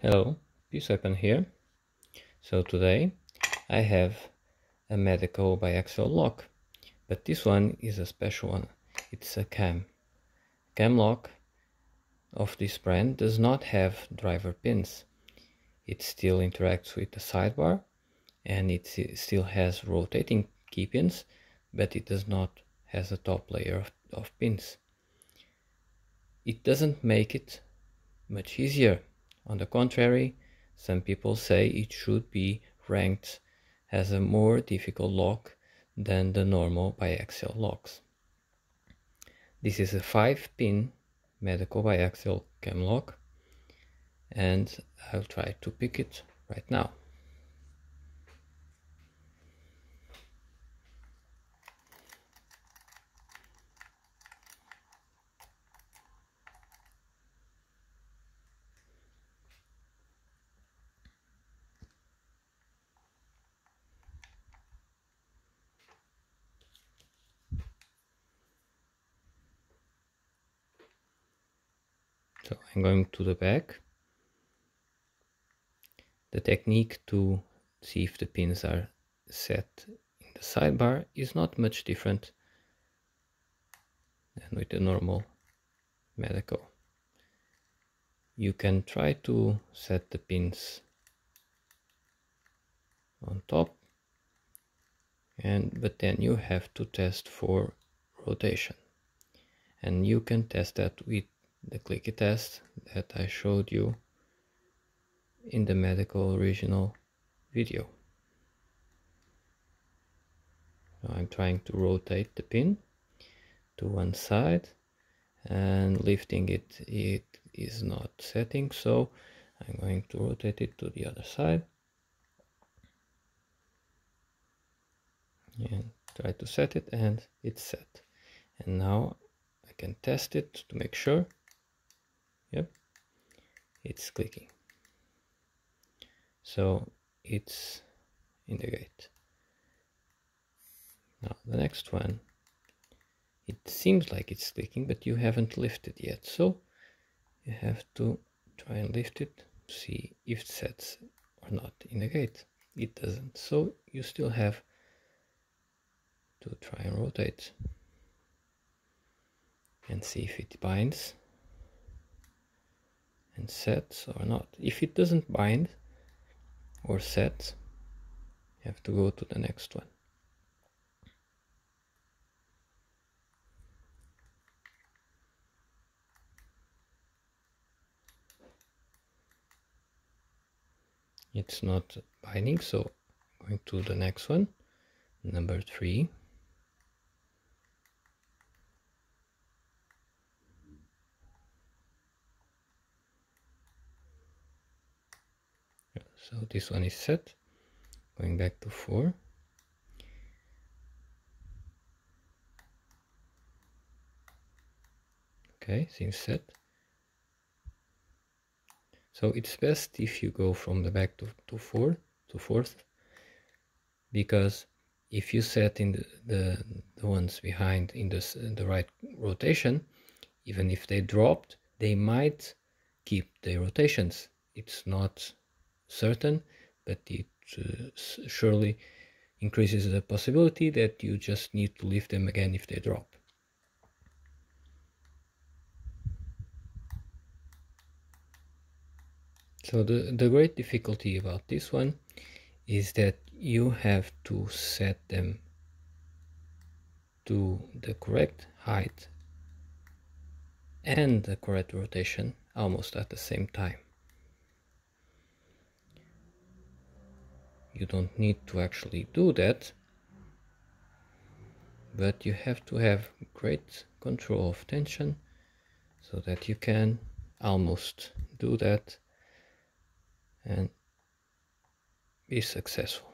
Hello, P7 here. So today I have a Medeco Biaxial Lock, but this one is a special one. It's a cam lock of this brand. Does not have driver pins. It still interacts with the sidebar and it still has rotating key pins, but it does not has a top layer of pins. It doesn't make it much easier. On the contrary, some people say it should be ranked as a more difficult lock than the normal biaxial locks. This is a 5-pin Medeco Biaxial Cam Lock, and I'll try to pick it right now. So I'm going to the back. The technique to see if the pins are set in the sidebar is not much different than with the normal Medeco. You can try to set the pins on top, but then you have to test for rotation, and you can test that with the clicky test that I showed you in the Medeco original video. So I'm trying to rotate the pin to one side and lifting it is not setting, so I'm going to rotate it to the other side and try to set it, and it's set. And now I can test it to make sure. Yep, it's clicking. So it's in the gate. Now the next one, it seems like it's clicking, but you haven't lifted yet, so you have to try and lift it to see if it sets or not in the gate. It doesn't, so you still have to try and rotate and see if it binds and sets or not. If it doesn't bind or set, you have to go to the next one. It's not binding, so going to the next one, number 3. So this one is set. Going back to 4. Okay, seems set. So it's best if you go from the back to 4th, because if you set in the ones behind in the right rotation, even if they dropped, they might keep the rotations. It's not certain, but it surely increases the possibility that you just need to lift them again if they drop. So the great difficulty about this one is that you have to set them to the correct height and the correct rotation almost at the same time. You don't need to actually do that, but you have to have great control of tension so that you can almost do that and be successful.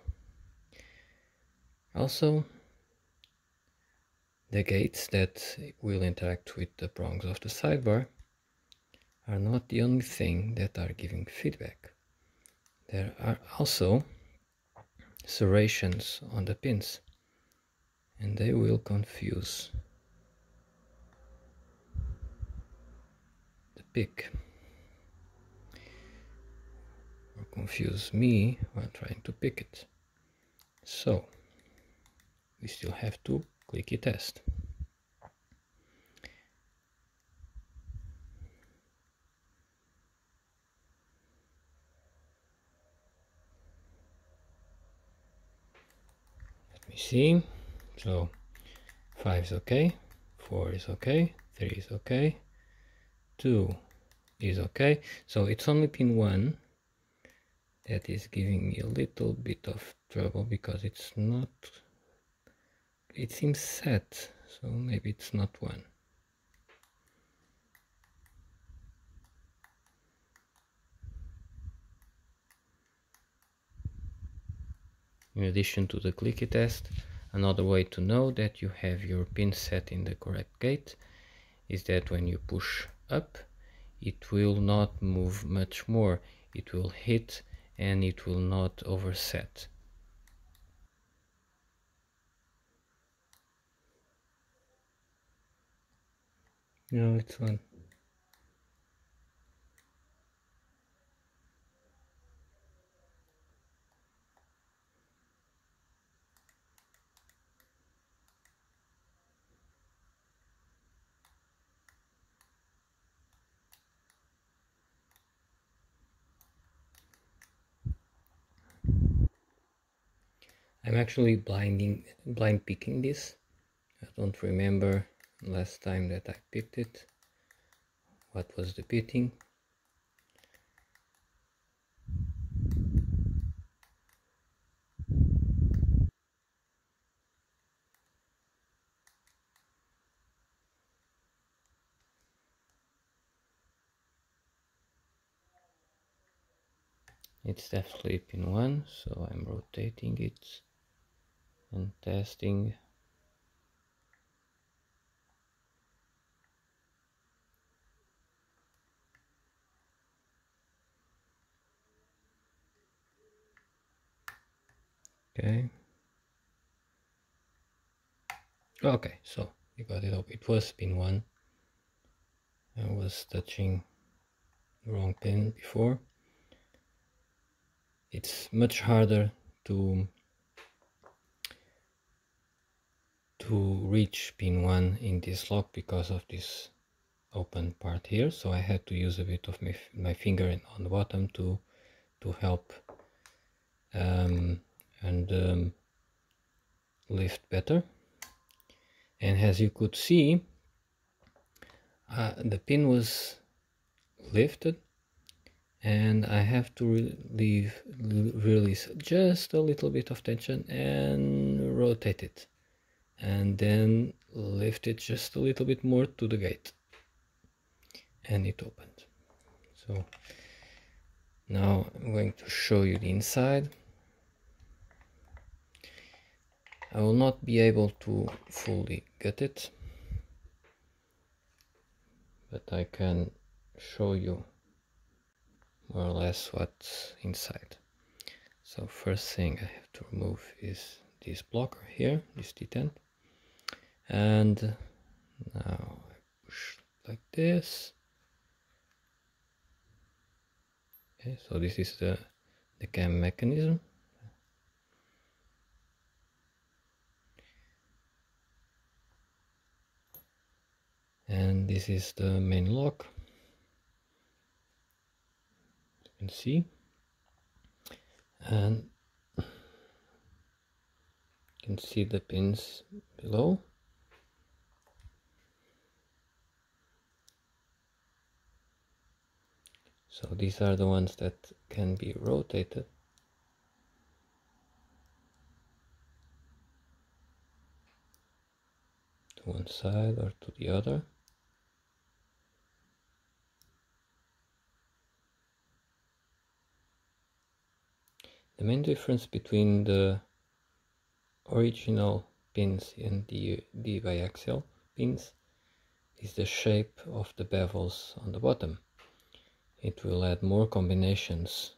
Also, the gates that will interact with the prongs of the sidebar are not the only thing that are giving feedback. There are also serrations on the pins, and they will confuse the pick. confuse me while trying to pick it. So we still have to clicky test. Let me see. So 5 is okay, 4 is okay, 3 is okay, 2 is okay. So it's only pin 1 that is giving me a little bit of trouble because it's not, it seems set, so maybe it's not 1. In addition to the clicky test, another way to know that you have your pin set in the correct gate is that when you push up, it will not move much more. It will hit and it will not overset. No, it's 1. I'm actually blind picking this. I don't remember last time that I picked it. What was the pitting? It's definitely pin 1, so I'm rotating it and testing. Okay. Okay, so we got it up. It was pin 1. I was touching the wrong pin before. It's much harder to reach pin 1 in this lock because of this open part here, so I had to use a bit of my finger on the bottom to help and lift better. And as you could see, the pin was lifted and I have to release just a little bit of tension and rotate it, and then lift it just a little bit more to the gate, and it opened. So now I'm going to show you the inside. I will not be able to fully get it, but I can show you more or less what's inside. So first thing I have to remove is this blocker here, this detent, and now I push like this. Okay, so this is the cam mechanism. And this is the main lock, you can see, and you can see the pins below. So these are the ones that can be rotated. To one side or to the other. The main difference between the original pins and the biaxial pins is the shape of the bevels on the bottom. It will add more combinations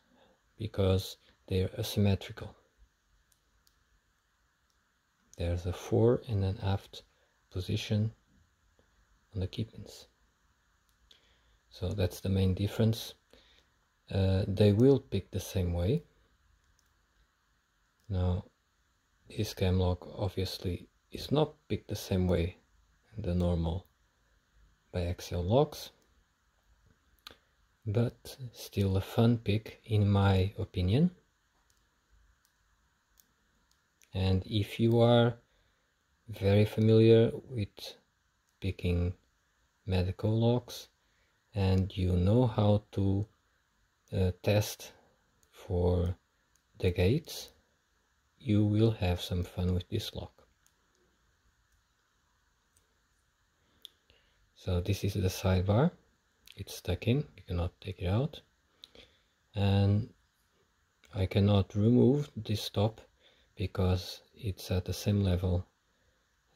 because they are asymmetrical. There's a fore and an aft position on the keypins. So that's the main difference. they will pick the same way. Now this cam lock obviously is not picked the same way in the normal biaxial locks, but still a fun pick in my opinion. And if you are very familiar with picking Medeco locks and you know how to test for the gates, you will have some fun with this lock. So this is the sidebar, it's stuck in, you cannot take it out, and I cannot remove this top because it's at the same level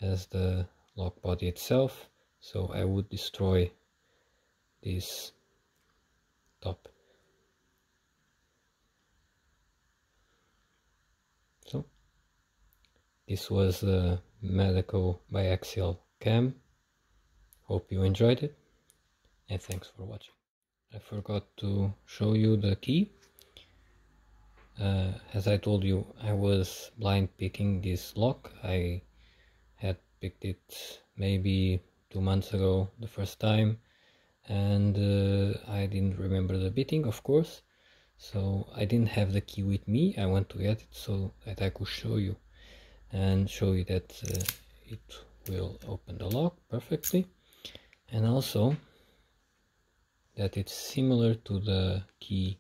as the lock body itself, so I would destroy this top. So this was the Medeco Biaxial Cam. Hope you enjoyed it, and thanks for watching. I forgot to show you the key. As I told you, I was blind picking this lock. I had picked it maybe 2 months ago the first time, and I didn't remember the bitting, of course, so I didn't have the key with me. I went to get it so that I could show you and show you that it will open the lock perfectly, and also that it's similar to the key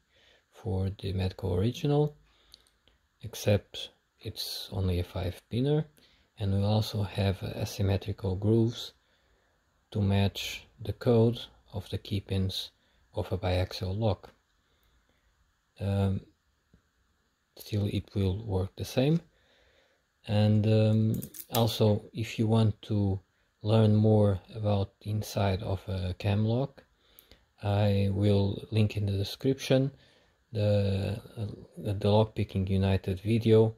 for the Medeco original, except it's only a 5-pinner, and we also have asymmetrical grooves to match the code of the key pins of a biaxial lock. Still it will work the same. And also, if you want to learn more about the inside of a cam lock, I will link in the description the Lockpicking United video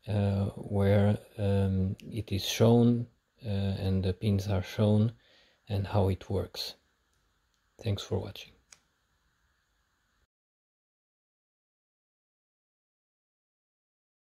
where it is shown and the pins are shown and how it works. Thanks for watching.